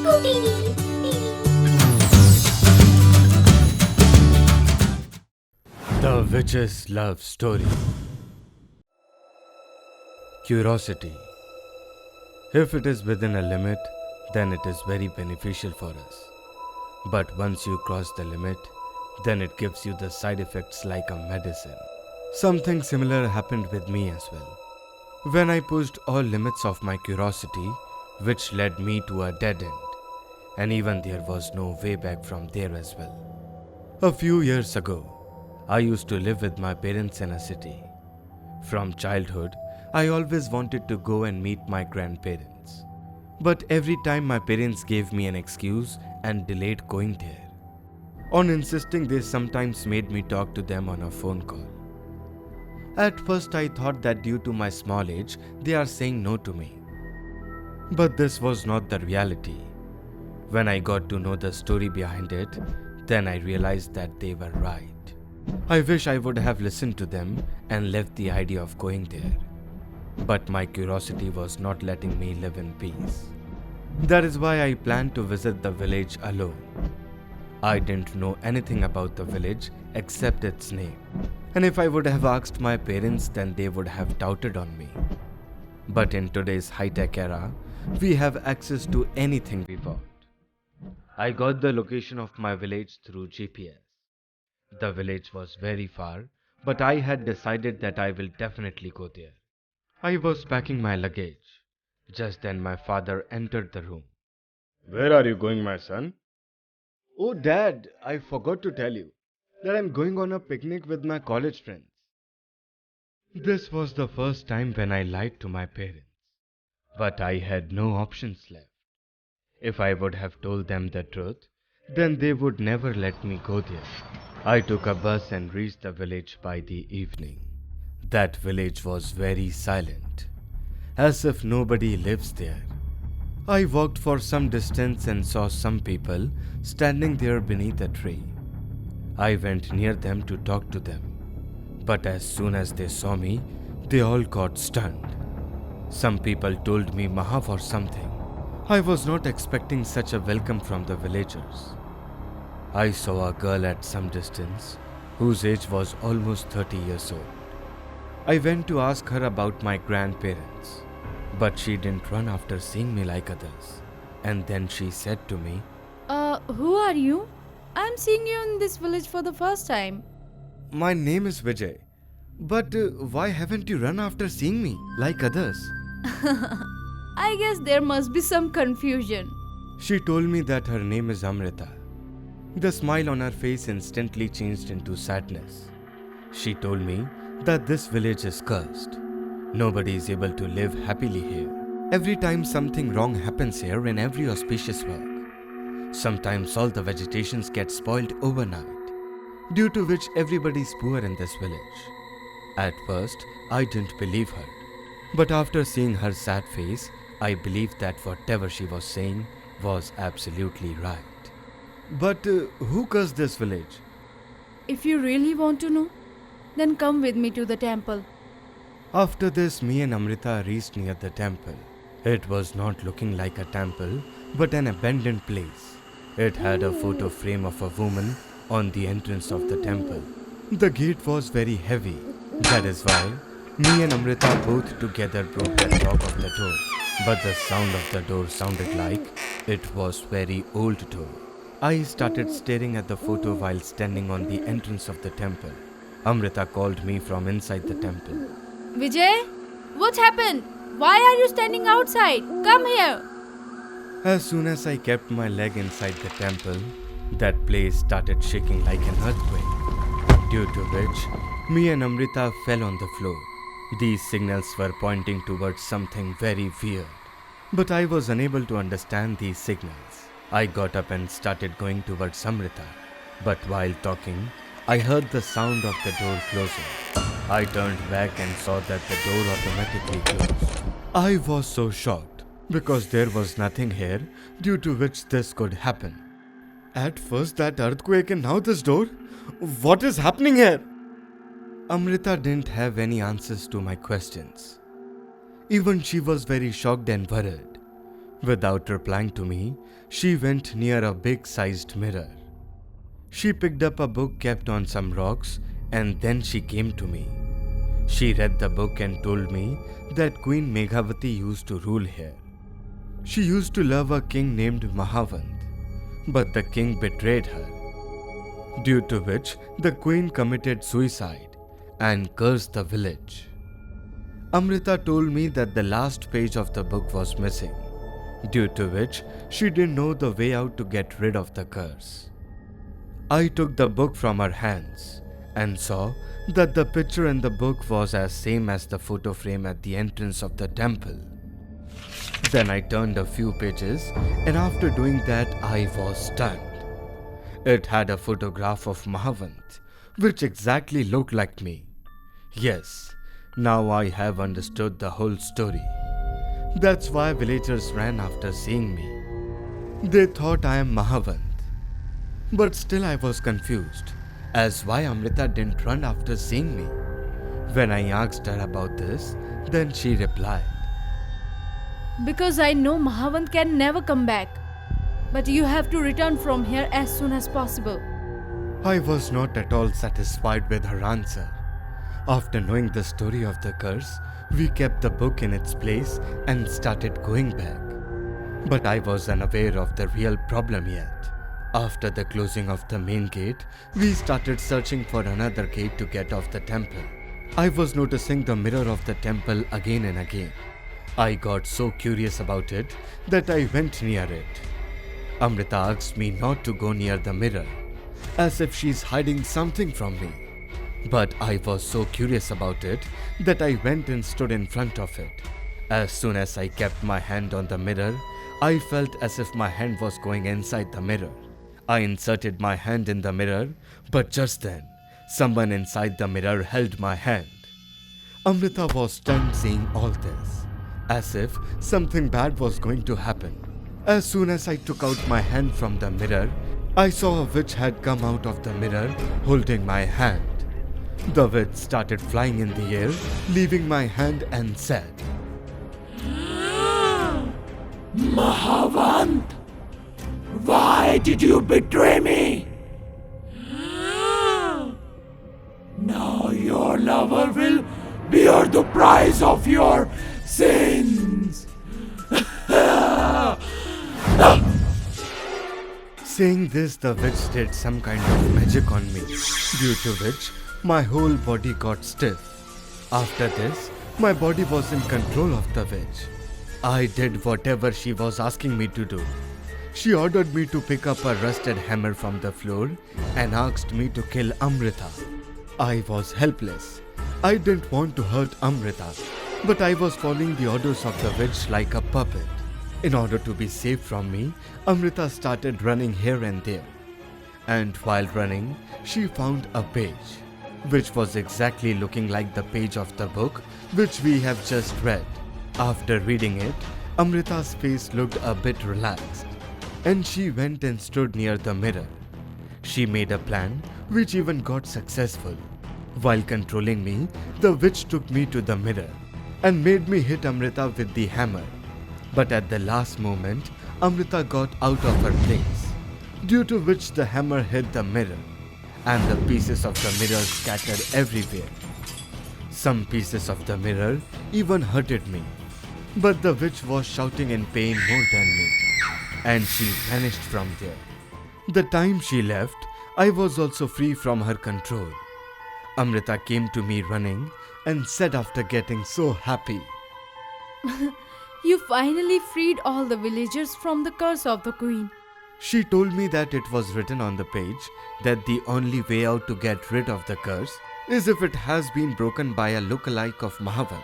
Chiku TV. The Witch's Love Story. Curiosity. If it is within a limit, then it is very beneficial for us. But once you cross the limit, then it gives you the side effects like a medicine. Something similar happened with me as well. When I pushed all limits of my curiosity, which led me to a dead end. And even there was no way back from there as well. A few years ago, I used to live with my parents in a city. From childhood, I always wanted to go and meet my grandparents. But every time my parents gave me an excuse and delayed going there. On insisting, they sometimes made me talk to them on a phone call. At first, I thought that due to my small age, they are saying no to me. But this was not the reality. When I got to know the story behind it, then I realized that they were right. I wish I would have listened to them and left the idea of going there. But my curiosity was not letting me live in peace. That is why I planned to visit the village alone. I didn't know anything about the village except its name. And if I would have asked my parents, then they would have doubted on me. But in today's high-tech era, we have access to anything we want. I got the location of my village through GPS. The village was very far, but I had decided that I will definitely go there. I was packing my luggage. Just then my father entered the room. Where are you going, my son? Oh, Dad, I forgot to tell you that I'm going on a picnic with my college friends. This was the first time when I lied to my parents. But I had no options left. If I would have told them the truth, then they would never let me go there. I took a bus and reached the village by the evening. That village was very silent, as if nobody lives there. I walked for some distance and saw some people standing there beneath a tree. I went near them to talk to them, but as soon as they saw me, they all got stunned. Some people told me Mahav or something. I was not expecting such a welcome from the villagers. I saw a girl at some distance, whose age was almost 30 years old. I went to ask her about my grandparents, but she didn't run after seeing me like others. And then she said to me, Who are you? I'm seeing you in this village for the first time. My name is Vijay, but why haven't you run after seeing me like others? I guess there must be some confusion. She told me that her name is Amrita. The smile on her face instantly changed into sadness. She told me that this village is cursed. Nobody is able to live happily here. Every time something wrong happens here in every auspicious work, sometimes all the vegetations get spoiled overnight, due to which everybody is poor in this village. At first, I didn't believe her. But after seeing her sad face, I believed that whatever she was saying was absolutely right. But who cursed this village? If you really want to know, then come with me to the temple. After this, me and Amrita reached near the temple. It was not looking like a temple, but an abandoned place. It had a photo frame of a woman on the entrance of the temple. The gate was very heavy. That is why me and Amrita both together broke the lock of the door. But the sound of the door sounded like it was very old door. I started staring at the photo while standing on the entrance of the temple. Amrita called me from inside the temple. Vijay, what happened? Why are you standing outside? Come here. As soon as I kept my leg inside the temple, that place started shaking like an earthquake, due to which me and Amrita fell on the floor. These signals were pointing towards something very weird, but I was unable to understand these signals. I got up and started going towards Amrita, but while talking, I heard the sound of the door closing. I turned back and saw that the door automatically closed. I was so shocked because there was nothing here due to which this could happen. At first that earthquake and now this door? What is happening here? Amrita didn't have any answers to my questions. Even she was very shocked and worried. Without replying to me, she went near a big-sized mirror. She picked up a book kept on some rocks and then she came to me. She read the book and told me that Queen Meghavati used to rule here. She used to love a king named Mahavant, but the king betrayed her, due to which the queen committed suicide and cursed the village. Amrita told me that the last page of the book was missing, due to which she didn't know the way out to get rid of the curse. I took the book from her hands and saw that the picture in the book was as same as the photo frame at the entrance of the temple. Then I turned a few pages and after doing that I was stunned. It had a photograph of Mahavant, which exactly looked like me. Yes, now I have understood the whole story. That's why villagers ran after seeing me. They thought I am Mahavant. But still I was confused as why Amrita didn't run after seeing me. When I asked her about this, then she replied, Because I know Mahavant can never come back. But you have to return from here as soon as possible. I was not at all satisfied with her answer. After knowing the story of the curse, we kept the book in its place and started going back. But I was unaware of the real problem yet. After the closing of the main gate, we started searching for another gate to get off the temple. I was noticing the mirror of the temple again and again. I got so curious about it that I went near it. Amrita asked me not to go near the mirror, as if she's hiding something from me. But I was so curious about it that I went and stood in front of it. As soon as I kept my hand on the mirror, I felt as if my hand was going inside the mirror. I inserted my hand in the mirror, but just then, someone inside the mirror held my hand. Amrita was stunned seeing all this, as if something bad was going to happen. As soon as I took out my hand from the mirror, I saw a witch had come out of the mirror holding my hand. The witch started flying in the air, leaving my hand and said, Mahavant, why did you betray me? Now your lover will bear the price of your sins. Saying this, the witch did some kind of magic on me, due to which my whole body got stiff. After this, my body was in control of the witch. I did whatever she was asking me to do. She ordered me to pick up a rusted hammer from the floor and asked me to kill Amrita. I was helpless. I didn't want to hurt Amrita, but I was following the orders of the witch like a puppet. In order to be safe from me, Amrita started running here and there. And while running, she found a page, which was exactly looking like the page of the book which we have just read. After reading it, Amrita's face looked a bit relaxed, and she went and stood near the mirror. She made a plan which even got successful. While controlling me, the witch took me to the mirror and made me hit Amrita with the hammer. But at the last moment, Amrita got out of her place, due to which the hammer hit the mirror, and the pieces of the mirror scattered everywhere. Some pieces of the mirror even hurted me, but the witch was shouting in pain more than me, and she vanished from there. The time she left, I was also free from her control. Amrita came to me running and said after getting so happy, You finally freed all the villagers from the curse of the queen. She told me that it was written on the page that the only way out to get rid of the curse is if it has been broken by a lookalike of Mahavant.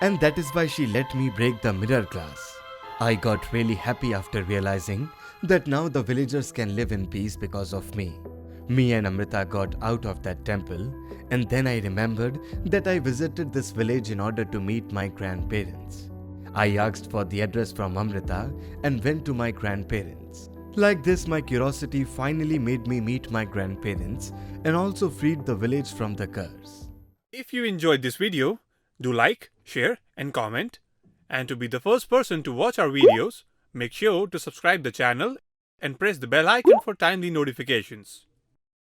And that is why she let me break the mirror glass. I got really happy after realizing that now the villagers can live in peace because of me. Me and Amrita got out of that temple, and then I remembered that I visited this village in order to meet my grandparents. I asked for the address from Amrita and went to my grandparents. Like this, my curiosity finally made me meet my grandparents and also freed the village from the curse. If you enjoyed this video, do like, share and comment. And to be the first person to watch our videos, Make sure to subscribe the channel and press the bell icon for timely notifications.